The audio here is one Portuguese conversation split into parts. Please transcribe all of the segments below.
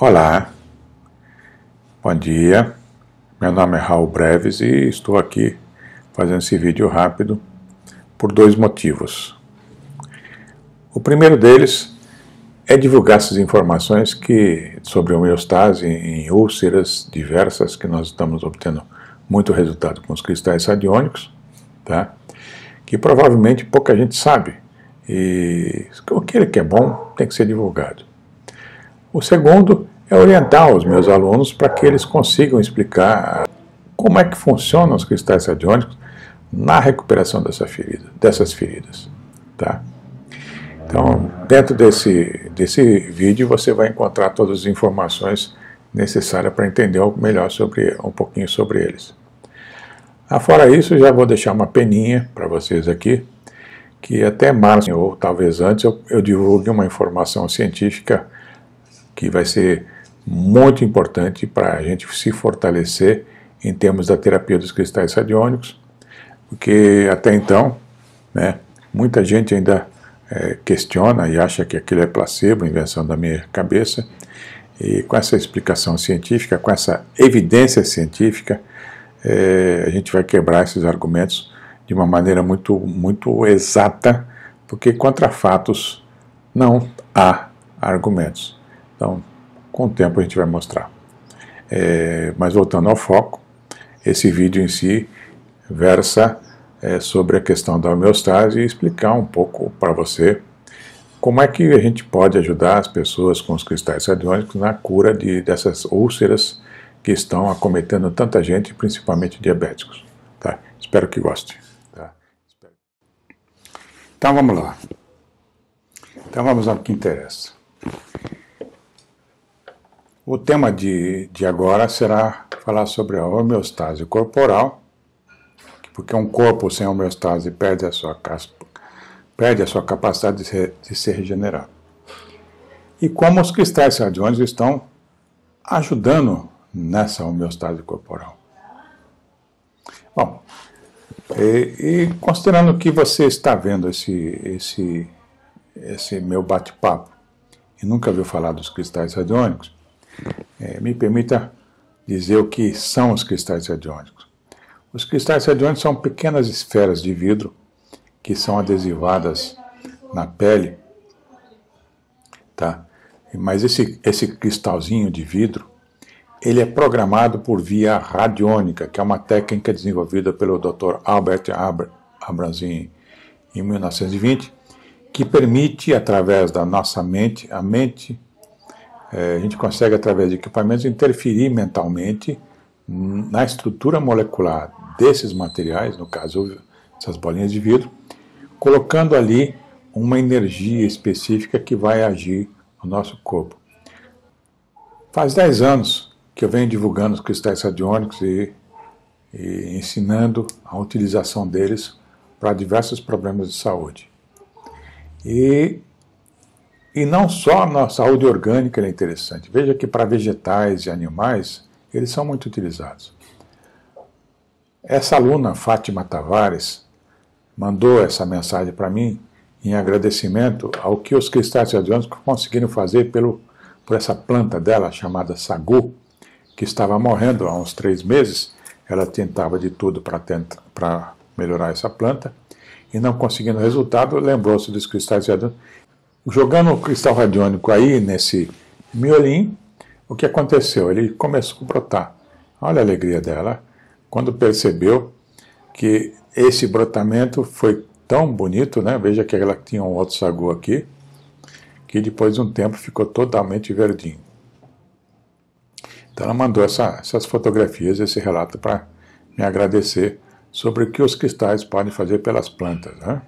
Olá, bom dia, meu nome é Raul Breves e estou aqui fazendo esse vídeo rápido por dois motivos. O primeiro deles é divulgar essas informações sobre homeostase em úlceras diversas que nós estamos obtendo muito resultado com os cristais radiônicos, tá? Que provavelmente pouca gente sabe e aquele que é bom tem que ser divulgado. O segundo é orientar os meus alunos para que eles consigam explicar como é que funcionam os cristais radiônicos na recuperação dessas feridas. Tá? Então, dentro desse vídeo você vai encontrar todas as informações necessárias para entender melhor um pouquinho sobre eles. Fora isso, já vou deixar uma peninha para vocês aqui, que até março, ou talvez antes, eu divulgue uma informação científica que vai ser muito importante para a gente se fortalecer em termos da terapia dos cristais radiônicos, porque até então, né, muita gente ainda questiona e acha que aquilo é placebo, invenção da minha cabeça, e com essa explicação científica, com essa evidência científica, a gente vai quebrar esses argumentos de uma maneira muito exata, porque contra fatos não há argumentos. Então, com o tempo a gente vai mostrar. Mas voltando ao foco, esse vídeo em si versa sobre a questão da homeostase e explicar um pouco para você como é que a gente pode ajudar as pessoas com os cristais radiônicos na cura dessas úlceras que estão acometendo tanta gente, principalmente diabéticos. Tá? Espero que goste. Tá? Então vamos lá. Então vamos ao que interessa. O tema de agora será falar sobre a homeostase corporal, porque um corpo sem homeostase perde a sua capacidade de se regenerar. E como os cristais radiônicos estão ajudando nessa homeostase corporal. Bom, e considerando que você está vendo esse meu bate-papo e nunca viu falar dos cristais radiônicos, me permita dizer o que são os cristais radiônicos. Os cristais radiônicos são pequenas esferas de vidro que são adesivadas na pele, tá? Mas esse cristalzinho de vidro, ele é programado por via radiônica, que é uma técnica desenvolvida pelo Dr. Albert Abrams em 1920, que permite, através da nossa mente, a gente consegue, através de equipamentos, interferir mentalmente na estrutura molecular desses materiais, no caso, essas bolinhas de vidro, colocando ali uma energia específica que vai agir no nosso corpo. Faz 10 anos que eu venho divulgando os cristais radiônicos e ensinando a utilização deles para diversos problemas de saúde. E não só na saúde orgânica ele é interessante. Veja que para vegetais e animais, eles são muito utilizados. Essa aluna, Fátima Tavares, mandou essa mensagem para mim em agradecimento ao que os cristais radiônicos conseguiram fazer por essa planta dela, chamada sagu, que estava morrendo há uns 3 meses. Ela tentava de tudo para melhorar essa planta, e não conseguindo resultado, lembrou-se dos cristais radiônicos. Jogando o cristal radiônico aí nesse miolinho, o que aconteceu? Ele começou a brotar. Olha a alegria dela, quando percebeu que esse brotamento foi tão bonito, né? Veja que ela tinha um outro sagu aqui, que depois de um tempo ficou totalmente verdinho. Então ela mandou essas fotografias, esse relato para me agradecer sobre o que os cristais podem fazer pelas plantas, né?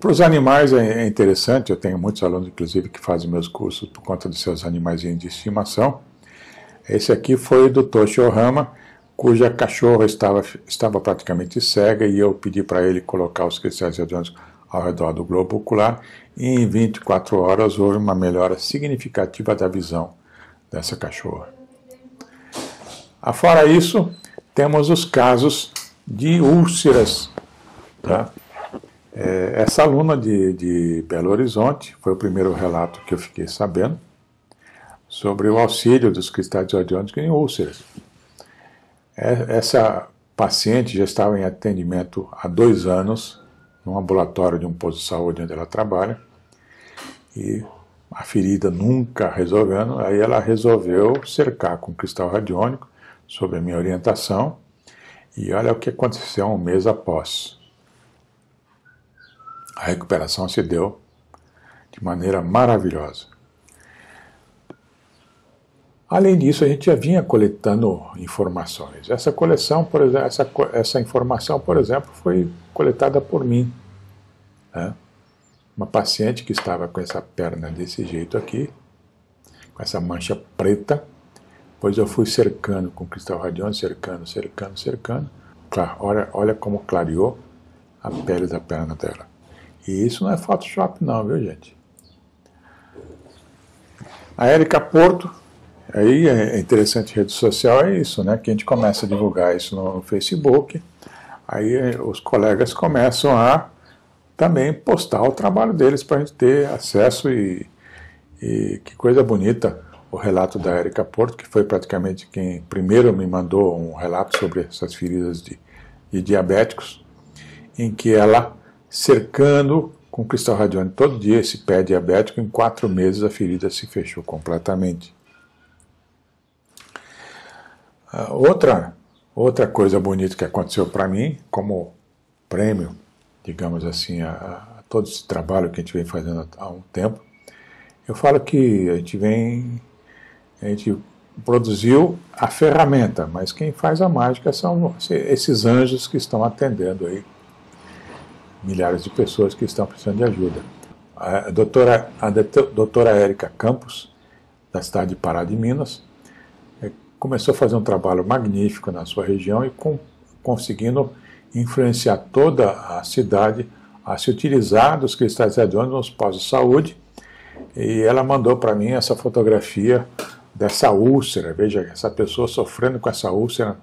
Para os animais é interessante, eu tenho muitos alunos, inclusive, que fazem meus cursos por conta dos seus animaizinhos de estimação. Esse aqui foi do Toshio Hama, cuja cachorra estava praticamente cega, e eu pedi para ele colocar os cristais radiônicos ao redor do globo ocular, e em 24 horas houve uma melhora significativa da visão dessa cachorra. Fora isso, temos os casos de úlceras, tá? Essa aluna de Belo Horizonte, foi o primeiro relato que eu fiquei sabendo. sobre o auxílio dos cristais radiônicos em úlceras. Essa paciente já estava em atendimento há 2 anos, no ambulatório de um posto de saúde onde ela trabalha, e a ferida nunca resolvendo, aí ela resolveu cercar com cristal radiônico, sob a minha orientação, e olha o que aconteceu 1 mês após. A recuperação se deu de maneira maravilhosa. Além disso, a gente já vinha coletando informações. Essa coleção, por exemplo, essa informação, por exemplo, foi coletada por mim, né? Uma paciente que estava com essa perna desse jeito aqui, com essa mancha preta, pois eu fui cercando com cristal radiônico, cercando. Claro, olha como clareou a pele da perna dela. E isso não é Photoshop não, viu, gente? A Érica Porto, aí é interessante, rede social é isso, né? Que a gente começa a divulgar isso no Facebook, aí os colegas começam a também postar o trabalho deles para a gente ter acesso e que coisa bonita o relato da Érica Porto, que foi praticamente quem primeiro me mandou um relato sobre essas feridas de diabéticos, em que ela, cercando com cristal radiônico todo dia esse pé diabético, em 4 meses a ferida se fechou completamente. Outra coisa bonita que aconteceu para mim, como prêmio, digamos assim, a todo esse trabalho que a gente vem fazendo há um tempo, eu falo que a gente produziu a ferramenta, mas quem faz a mágica são esses anjos que estão atendendo aí milhares de pessoas que estão precisando de ajuda. A doutora Érica Campos, da cidade de Pará de Minas, começou a fazer um trabalho magnífico na sua região e conseguindo influenciar toda a cidade a se utilizar dos cristais radiônicos nos postos de saúde, e ela mandou para mim essa fotografia dessa úlcera. Veja, essa pessoa sofrendo com essa úlcera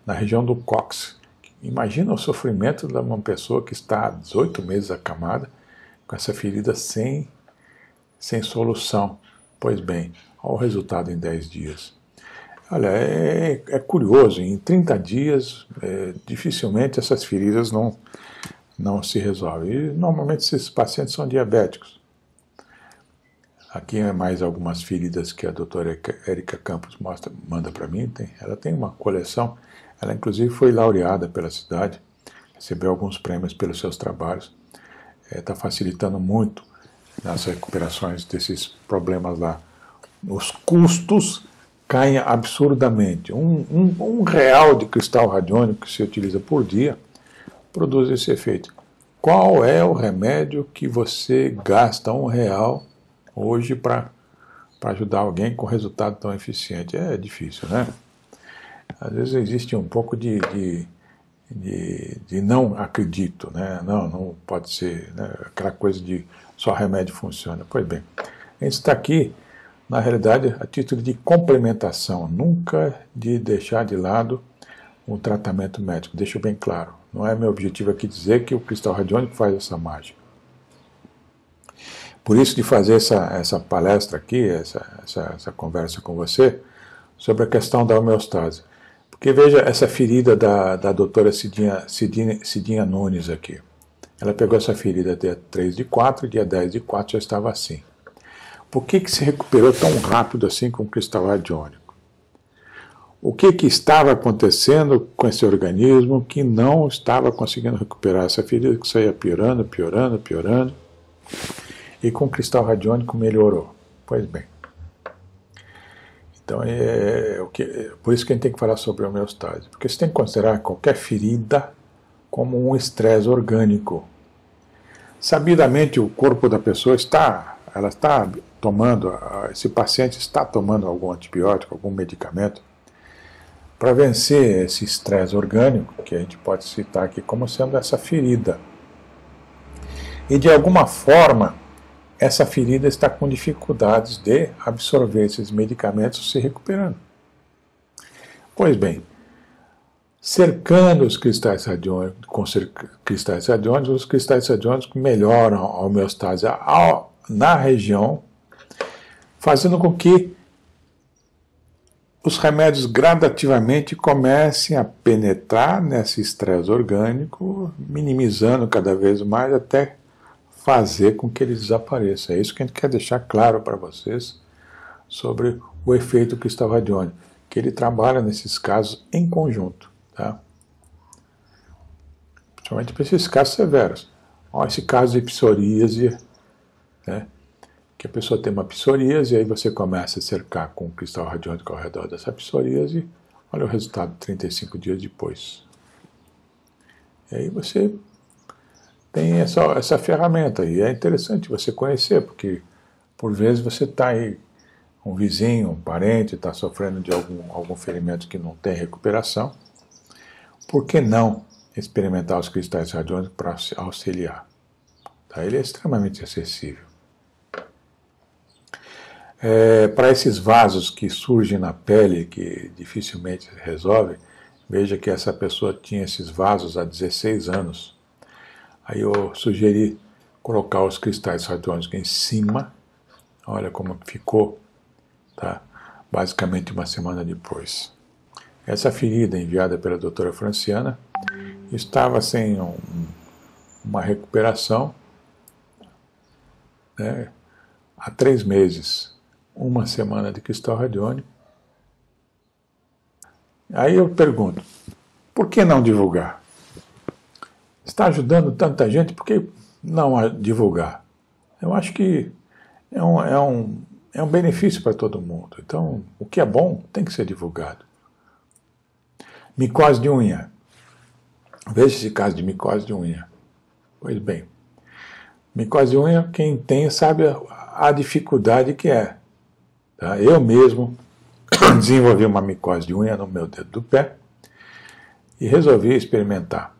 na região do cóccix. Imagina o sofrimento de uma pessoa que está há 18 meses acamada, com essa ferida sem solução. Pois bem, olha o resultado em 10 dias. Olha, é curioso, em 30 dias, dificilmente essas feridas não se resolvem. E normalmente esses pacientes são diabéticos. Aqui é mais algumas feridas que a doutora Érica Campos manda para mim. Ela tem uma coleção, ela inclusive foi laureada pela cidade, recebeu alguns prêmios pelos seus trabalhos. Está facilitando muito nas recuperações desses problemas lá. Os custos caem absurdamente. Um real de cristal radiônico que se utiliza por dia produz esse efeito. Qual é o remédio que você gasta R$1 hoje para ajudar alguém com resultado tão eficiente? É difícil, né? Às vezes existe um pouco de não acredito, né? Não pode ser, né? Aquela coisa de só remédio funciona. Pois bem, a gente está aqui, na realidade, a título de complementação, nunca de deixar de lado o tratamento médico. Deixo bem claro, não é meu objetivo aqui dizer que o cristal radiônico faz essa mágica. Por isso de fazer essa palestra aqui, essa conversa com você, sobre a questão da homeostase. Porque veja essa ferida da doutora Cidinha Nunes aqui. Ela pegou essa ferida dia 3/4, dia 10/4 já estava assim. Por que se recuperou tão rápido assim com o cristal radiônico? O que estava acontecendo com esse organismo que não estava conseguindo recuperar essa ferida, que saía piorando, e com o cristal radiônico melhorou? Pois bem. Então, por isso que a gente tem que falar sobre a homeostase. Porque você tem que considerar qualquer ferida como um estresse orgânico. Sabidamente, o corpo da pessoa está tomando, esse paciente está tomando algum antibiótico, algum medicamento, para vencer esse estresse orgânico, que a gente pode citar aqui como sendo essa ferida. E de alguma forma, essa ferida está com dificuldades de absorver esses medicamentos se recuperando. Pois bem, cercando os cristais radiônicos com cristais radiônicos, os cristais radiônicos melhoram a homeostase na região, fazendo com que os remédios gradativamente comecem a penetrar nesse estresse orgânico, minimizando cada vez mais até fazer com que ele desapareça. É isso que a gente quer deixar claro para vocês sobre o efeito cristal radiônico, que ele trabalha nesses casos em conjunto, tá? Principalmente para esses casos severos. Olha esse caso de psoríase, né? Que a pessoa tem uma psoríase e aí você começa a cercar com o cristal radiônico ao redor dessa psoríase, olha o resultado 35 dias depois. E aí você tem essa ferramenta e é interessante você conhecer, porque por vezes você está aí, um vizinho, um parente está sofrendo de algum ferimento que não tem recuperação, por que não experimentar os cristais radiônicos para auxiliar? Tá? Ele é extremamente acessível. Para esses vasos que surgem na pele, que dificilmente se resolve, veja que essa pessoa tinha esses vasos há 16 anos. Aí eu sugeri colocar os cristais radiônicos em cima, olha como ficou, tá? Basicamente uma semana depois. Essa ferida enviada pela doutora Franciana estava sem uma recuperação, né, há 3 meses. Uma semana de cristal radiônico. Aí eu pergunto, por que não divulgar? Está ajudando tanta gente, por que não divulgar? Eu acho que é um benefício para todo mundo. Então, o que é bom tem que ser divulgado. Micose de unha. Veja esse caso de micose de unha. Pois bem, micose de unha, quem tem sabe a dificuldade que é. Tá? Eu mesmo desenvolvi uma micose de unha no meu dedo do pé e resolvi experimentar.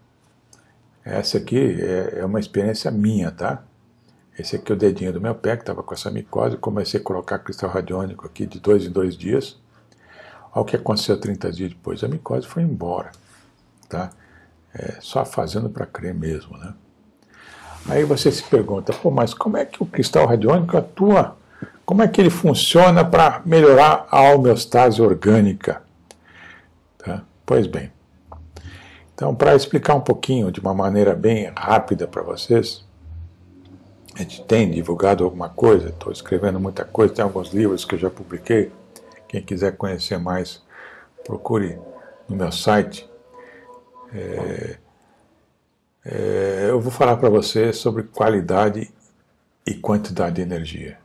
Essa aqui é uma experiência minha, tá? Esse aqui é o dedinho do meu pé que estava com essa micose. Comecei a colocar cristal radiônico aqui de 2 em 2 dias. Olha o que aconteceu 30 dias depois. A micose foi embora, tá? Só fazendo para crer mesmo, né? Aí você se pergunta, pô, mas como é que o cristal radiônico atua? Como é que ele funciona para melhorar a homeostase orgânica? Tá? Pois bem, então para explicar um pouquinho, de uma maneira bem rápida para vocês, a gente tem divulgado alguma coisa, estou escrevendo muita coisa, tem alguns livros que eu já publiquei, quem quiser conhecer mais, procure no meu site. Eu vou falar para vocês sobre qualidade e quantidade de energia.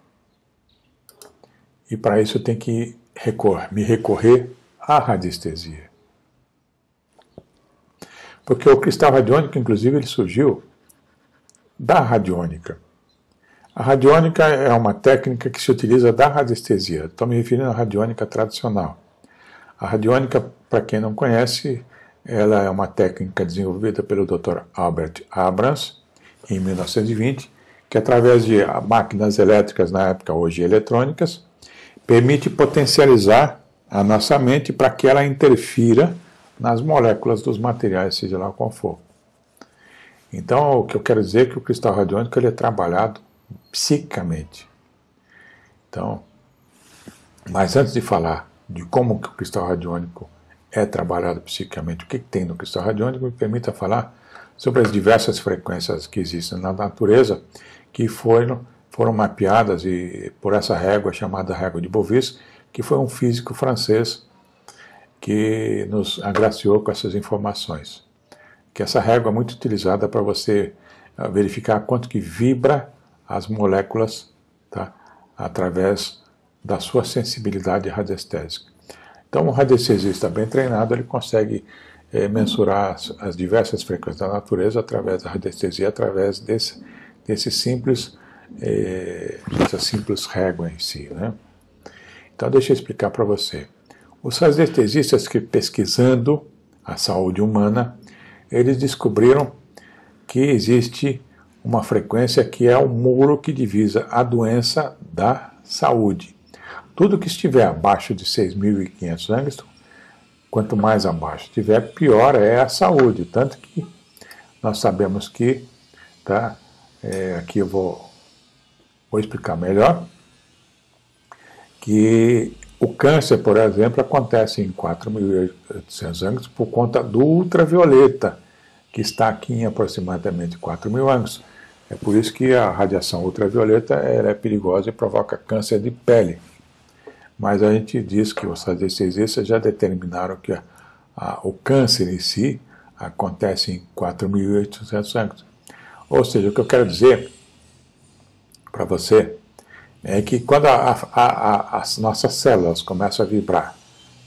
E para isso eu tenho que me recorrer à radiestesia. Porque o cristal radiônico, inclusive, ele surgiu da radiônica. A radiônica é uma técnica que se utiliza da radiestesia. Estou me referindo à radiônica tradicional. A radiônica, para quem não conhece, ela é uma técnica desenvolvida pelo Dr. Albert Abrams, em 1920, que através de máquinas elétricas, na época hoje eletrônicas, permite potencializar a nossa mente para que ela interfira nas moléculas dos materiais, seja lá qual for. Então, o que eu quero dizer é que o cristal radiônico ele é trabalhado psiquicamente. Então, mas antes de falar de como que o cristal radiônico é trabalhado psiquicamente, o que tem no cristal radiônico, me permita falar sobre as diversas frequências que existem na natureza que foram mapeadas por essa régua chamada régua de Bovis, que foi um físico francês que nos agraciou com essas informações. Que essa régua é muito utilizada para você verificar quanto que vibra as moléculas, tá, através da sua sensibilidade radiestésica. Então, o radiestesista bem treinado, ele consegue mensurar as diversas frequências da natureza através da radiestesia, através dessa simples régua em si, né? Então, deixa eu explicar para você. Os radiestesistas que pesquisando a saúde humana, eles descobriram que existe uma frequência que é o muro que divisa a doença da saúde. Tudo que estiver abaixo de 6.500 angstroms, quanto mais abaixo estiver, pior é a saúde. Tanto que nós sabemos que, tá, aqui eu vou explicar melhor, que O câncer, por exemplo, acontece em 4.800 ângulos por conta do ultravioleta, que está aqui em aproximadamente 4.000 ângulos. É por isso que a radiação ultravioleta é perigosa e provoca câncer de pele. Mas a gente diz que os radiestesistas já determinaram que o câncer em si acontece em 4.800 ângulos. Ou seja, o que eu quero dizer para você é que quando as nossas células começam a vibrar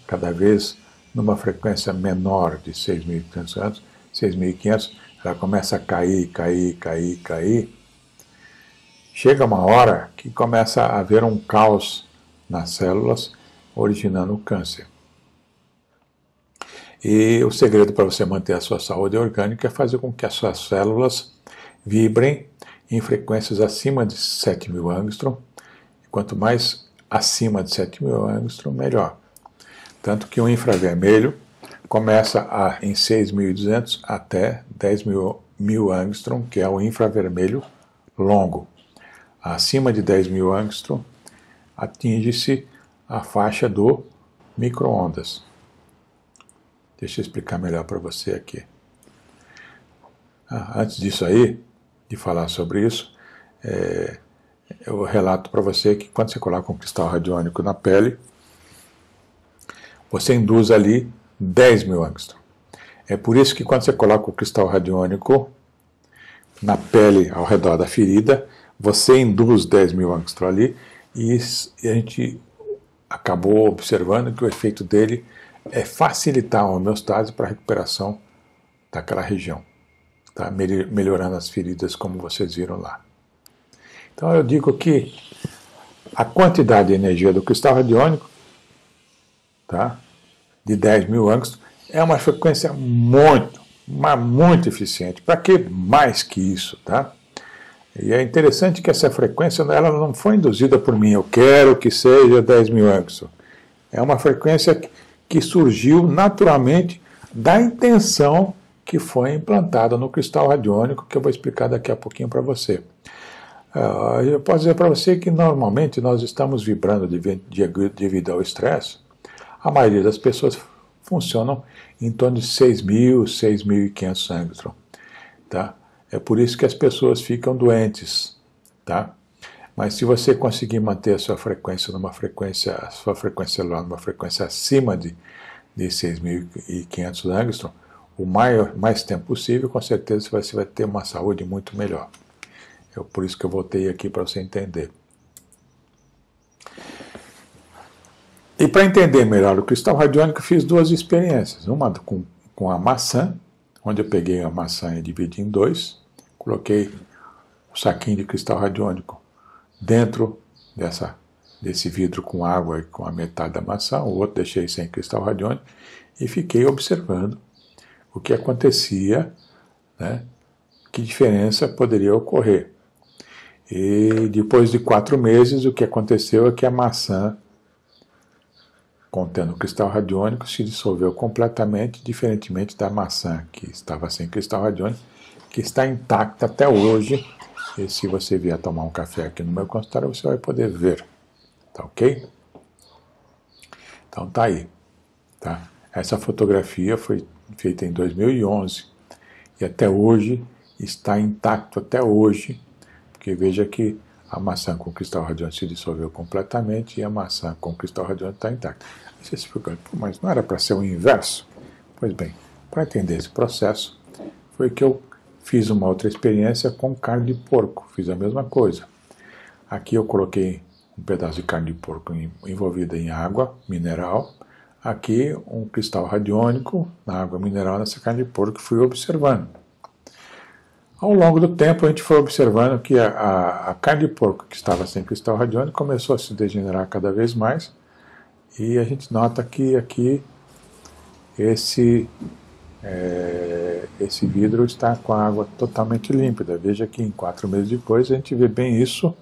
cada vez numa frequência menor de 6.500 ângulos, 6.500, ela começa a cair, chega uma hora que começa a haver um caos nas células, originando o câncer. E o segredo para você manter a sua saúde orgânica é fazer com que as suas células vibrem em frequências acima de 7.000 angstrom. Quanto mais acima de 7.000 angstrom, melhor. Tanto que o infravermelho começa em 6.200 até 10.000 angstrom, que é o infravermelho longo. Acima de 10.000 angstrom, atinge-se a faixa do micro-ondas. Deixa eu explicar melhor para você aqui. Antes disso aí, de falar sobre isso, eu relato para você que quando você coloca um cristal radiônico na pele, você induz ali 10.000 angstrom. É por isso que quando você coloca o cristal radiônico na pele ao redor da ferida, você induz 10.000 angstrom ali, e a gente acabou observando que o efeito dele é facilitar a homeostase para a recuperação daquela região, tá? Melhorando as feridas, como vocês viram lá. Então eu digo que a quantidade de energia do cristal radiônico, tá, de 10.000 angstrom, é uma frequência muito eficiente. Para que mais que isso, tá? E é interessante que essa frequência ela não foi induzida por mim, eu quero que seja 10.000 angstrom. É uma frequência que surgiu naturalmente da intenção que foi implantada no cristal radiônico, que eu vou explicar daqui a pouquinho para você. Eu posso dizer para você que normalmente nós estamos vibrando devido ao estresse. A maioria das pessoas funcionam em torno de 6.000, 6.500 angstrom, tá? É por isso que as pessoas ficam doentes, tá? Mas se você conseguir manter a sua frequência celular numa frequência acima de 6.500 angstrom, o mais tempo possível, com certeza você vai ter uma saúde muito melhor. É por isso que eu voltei aqui para você entender. E para entender melhor o cristal radiônico, eu fiz duas experiências. Uma com a maçã, onde eu peguei a maçã e dividi em dois, coloquei um saquinho de cristal radiônico dentro desse vidro com água e com a metade da maçã, o outro deixei sem cristal radiônico e fiquei observando o que acontecia, né, que diferença poderia ocorrer. E depois de 4 meses, o que aconteceu é que a maçã contendo cristal radiônico se dissolveu completamente, diferentemente da maçã que estava sem cristal radiônico, que está intacta até hoje. E se você vier tomar um café aqui no meu consultório, você vai poder ver. Tá ok? Então tá aí. Tá? Essa fotografia foi feita em 2011 e até hoje está intacto até hoje, porque veja que a maçã com cristal radiônico se dissolveu completamente e a maçã com cristal radiônico está intacta. Você se pergunta, mas não era para ser o inverso? Pois bem, para entender esse processo, foi que eu fiz uma outra experiência com carne de porco. Fiz a mesma coisa. Aqui eu coloquei um pedaço de carne de porco envolvida em água mineral. Aqui um cristal radiônico na água mineral nessa carne de porco, fui observando. Ao longo do tempo a gente foi observando que a carne de porco que estava sem cristal radiônico começou a se degenerar cada vez mais e a gente nota que aqui esse vidro está com a água totalmente límpida. Veja que em 4 meses depois a gente vê bem isso,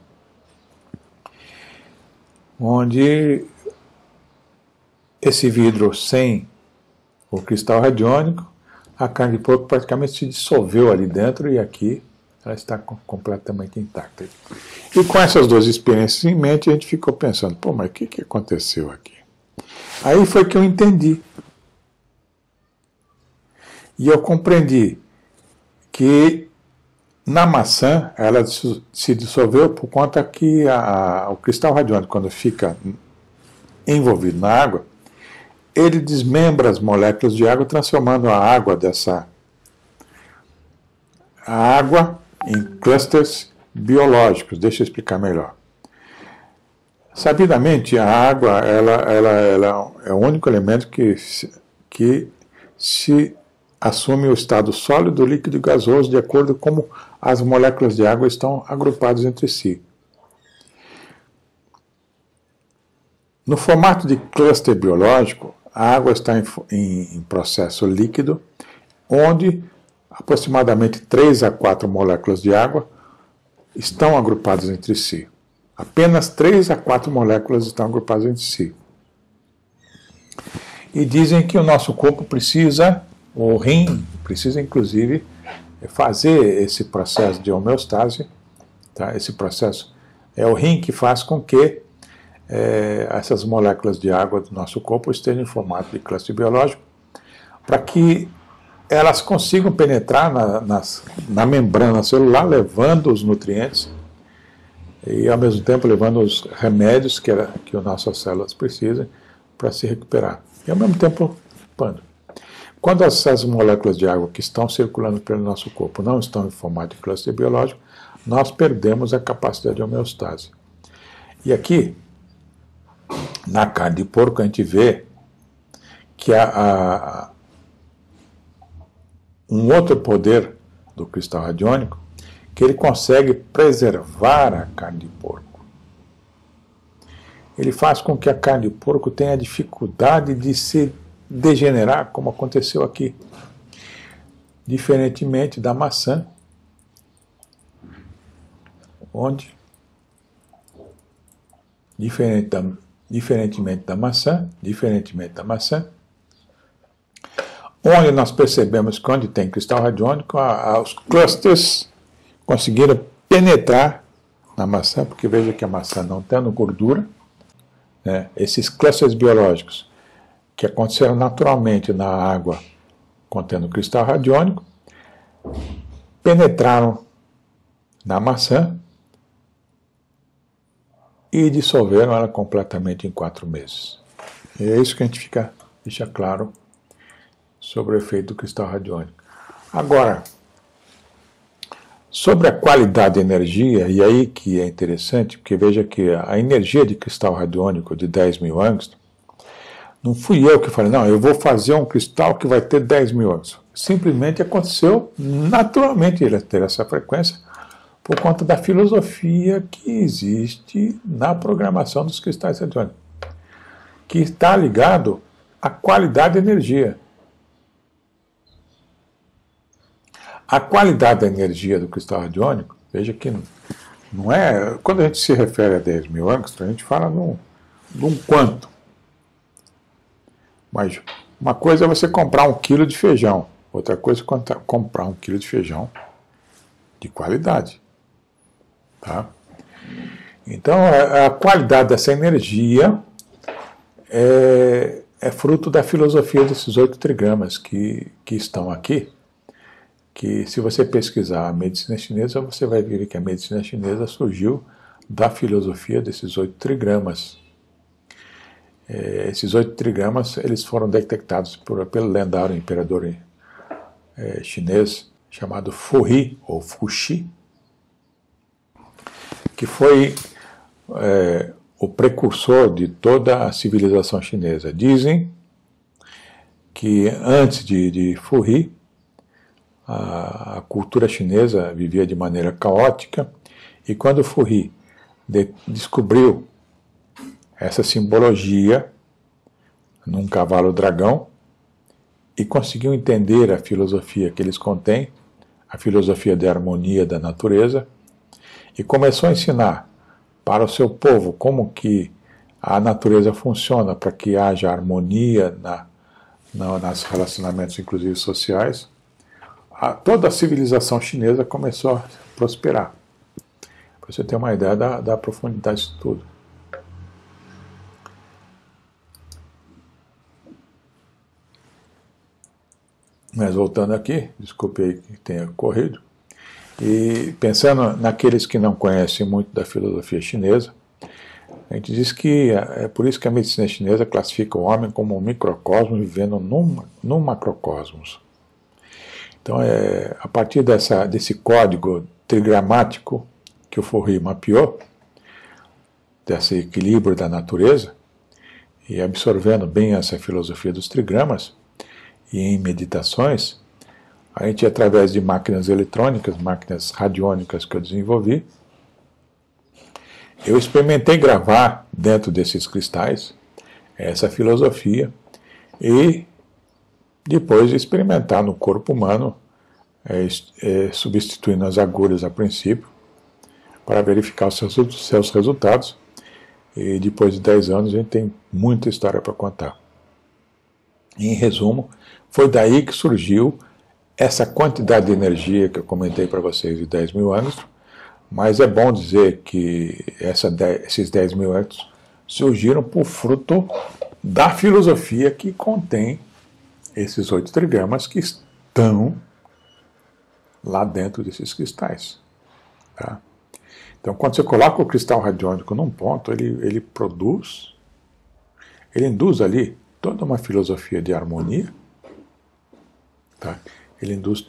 onde esse vidro sem o cristal radiônico, a carne de porco praticamente se dissolveu ali dentro e aqui ela está completamente intacta. E com essas duas experiências em mente, a gente ficou pensando, pô, mas o que aconteceu aqui? Aí foi que eu entendi. E eu compreendi que na maçã ela se dissolveu por conta que o cristal radiônico, quando fica envolvido na água, ele desmembra as moléculas de água, transformando a água em clusters biológicos. Deixa eu explicar melhor. Sabidamente, a água ela é o único elemento que se assume o estado sólido, líquido e gasoso de acordo com como as moléculas de água estão agrupadas entre si. No formato de cluster biológico, a água está em processo líquido, onde aproximadamente 3 a 4 moléculas de água estão agrupadas entre si. Apenas 3 a 4 moléculas estão agrupadas entre si. E dizem que o nosso corpo precisa, o rim precisa inclusive fazer esse processo de homeostase. Tá? Esse processo é o rim que faz com que essas moléculas de água do nosso corpo estejam em formato de cluster biológico, para que elas consigam penetrar na membrana celular, levando os nutrientes e, ao mesmo tempo, levando os remédios que as nossas células precisam para se recuperar. E, ao mesmo tempo, limpando. Quando essas moléculas de água que estão circulando pelo nosso corpo não estão em formato de cluster biológico, nós perdemos a capacidade de homeostase. E aqui, na carne de porco, a gente vê que um outro poder do cristal radiônico, que ele consegue preservar a carne de porco. Ele faz com que a carne de porco tenha dificuldade de se degenerar, como aconteceu aqui. Diferentemente da maçã, onde, diferentemente da maçã, onde nós percebemos que onde tem cristal radiônico, os clusters conseguiram penetrar na maçã, porque veja que a maçã não tendo gordura, né, esses clusters biológicos que aconteceram naturalmente na água contendo cristal radiônico, penetraram na maçã e dissolveram ela completamente em 4 meses. E é isso que a gente deixa claro sobre o efeito do cristal radiônico. Agora, sobre a qualidade de energia, e aí que é interessante, porque veja que a energia de cristal radiônico de 10.000 angstroms, não fui eu que falei, não, eu vou fazer um cristal que vai ter 10.000 angstroms. Simplesmente aconteceu naturalmente ele ter essa frequência por conta da filosofia que existe na programação dos cristais radiônicos, que está ligado à qualidade de energia. A qualidade da energia do cristal radiônico, veja que não é... Quando a gente se refere a 10.000 angstroms, a gente fala de um quanto. Mas uma coisa é você comprar 1 quilo de feijão, outra coisa é comprar 1 quilo de feijão de qualidade. Tá? Então, a qualidade dessa energia é fruto da filosofia desses 8 trigramas que estão aqui, que se você pesquisar a medicina chinesa, você vai ver que a medicina chinesa surgiu da filosofia desses 8 trigramas. Esses 8 trigramas eles foram detectados pelo lendário imperador chinês chamado Fuhi, ou Fuxi, que foi o precursor de toda a civilização chinesa. Dizem que antes de Fuhi, a cultura chinesa vivia de maneira caótica, e quando Fuhi descobriu essa simbologia num cavalo dragão e conseguiu entender a filosofia que eles contêm, a filosofia da harmonia da natureza, e começou a ensinar para o seu povo como que a natureza funciona para que haja harmonia nos relacionamentos, inclusive sociais. Toda a civilização chinesa começou a prosperar. Para você ter uma ideia da profundidade disso tudo. Mas voltando aqui, desculpe aí que tenha corrido, e pensando naqueles que não conhecem muito da filosofia chinesa, a gente diz que é por isso que a medicina chinesa classifica o homem como um microcosmo vivendo num macrocosmos. Então, a partir desse código trigramático que o Fourier mapeou, desse equilíbrio da natureza, e absorvendo bem essa filosofia dos trigramas, e em meditações, a gente, através de máquinas eletrônicas, máquinas radiônicas que eu desenvolvi, eu experimentei gravar dentro desses cristais essa filosofia e depois experimentar no corpo humano, substituindo as agulhas a princípio, para verificar os seus resultados. E depois de 10 anos a gente tem muita história para contar. Em resumo, foi daí que surgiu essa quantidade de energia que eu comentei para vocês de 10 mil anos, mas é bom dizer que esses 10 mil anos surgiram por fruto da filosofia que contém esses 8 trigramas que estão lá dentro desses cristais. Tá? Então, quando você coloca o cristal radiônico num ponto, ele produz, ele induz ali toda uma filosofia de harmonia, tá? Ele induz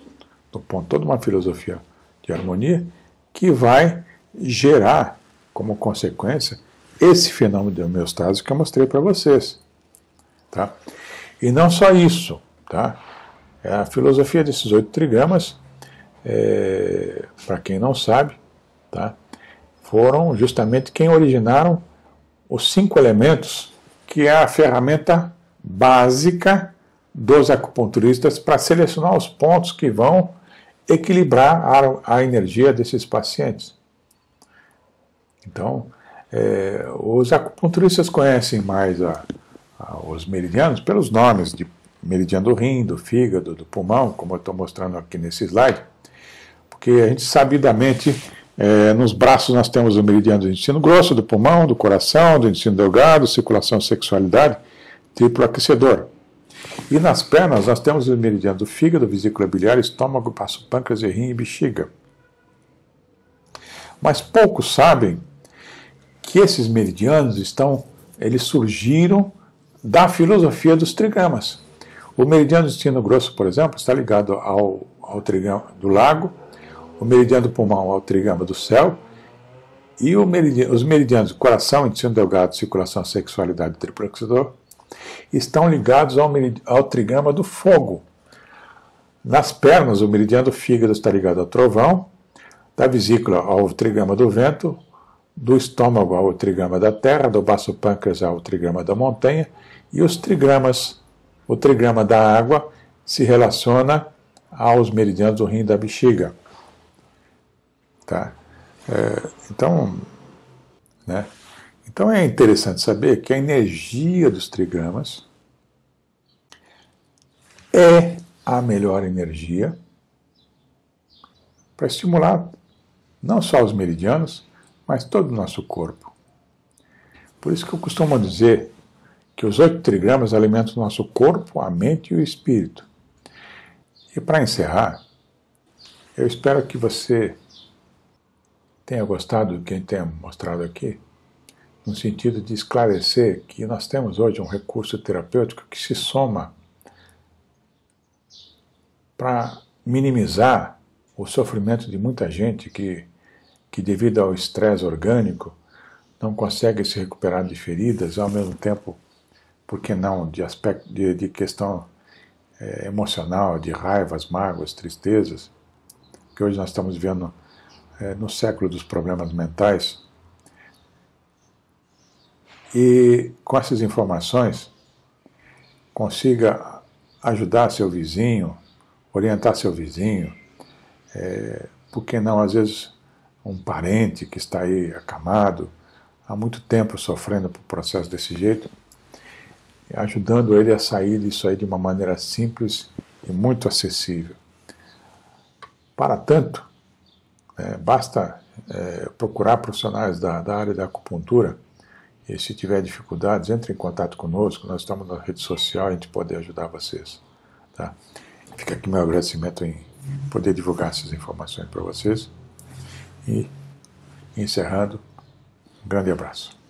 no ponto toda uma filosofia de harmonia que vai gerar, como consequência, esse fenômeno de homeostase que eu mostrei para vocês. Tá? E não só isso, tá? A filosofia desses 8 trigramas, para quem não sabe, tá? Foram justamente quem originaram os 5 elementos, que é a ferramenta básica dos acupunturistas para selecionar os pontos que vão equilibrar a energia desses pacientes. Então, os acupunturistas conhecem mais os meridianos pelos nomes de meridiano do rim, do fígado, do pulmão, como eu estou mostrando aqui nesse slide, porque a gente sabidamente, nos braços nós temos o meridiano do intestino grosso, do pulmão, do coração, do intestino delgado, circulação, sexualidade, triplo aquecedor. E nas pernas nós temos o meridiano do fígado, vesícula biliar, estômago, baço, pâncreas, rim e bexiga. Mas poucos sabem que esses meridianos eles surgiram da filosofia dos trigramas. O meridiano do intestino grosso, por exemplo, está ligado ao trigrama do lago, o meridiano do pulmão ao trigrama do céu, e os meridianos do coração, intestino delgado, circulação, sexualidade e triplo aquecedor estão ligados ao trigrama do fogo. Nas pernas, o meridiano do fígado está ligado ao trovão, da vesícula ao trigrama do vento, do estômago ao trigrama da terra, do baço pâncreas ao trigrama da montanha, e os trigramas, o trigrama da água se relaciona aos meridianos do rim e da bexiga. Tá? Então é interessante saber que a energia dos trigramas é a melhor energia para estimular não só os meridianos, mas todo o nosso corpo. Por isso que eu costumo dizer que os 8 trigramas alimentam o nosso corpo, a mente e o espírito. E para encerrar, eu espero que você tenha gostado do que a gente tenha mostrado aqui, no sentido de esclarecer que nós temos hoje um recurso terapêutico que se soma para minimizar o sofrimento de muita gente que devido ao estresse orgânico não consegue se recuperar de feridas, ao mesmo tempo, por que não, de questão emocional, de raivas, mágoas, tristezas, que hoje nós estamos vivendo no século dos problemas mentais. E com essas informações, consiga ajudar seu vizinho, orientar seu vizinho, por que não, às vezes, um parente que está aí acamado, há muito tempo sofrendo por processo desse jeito, ajudando ele a sair disso aí de uma maneira simples e muito acessível. Para tanto, basta procurar profissionais da área da acupuntura, e se tiver dificuldades, entre em contato conosco, nós estamos na rede social e a gente pode ajudar vocês. Tá? Fica aqui meu agradecimento em poder divulgar essas informações para vocês. E, encerrando, um grande abraço.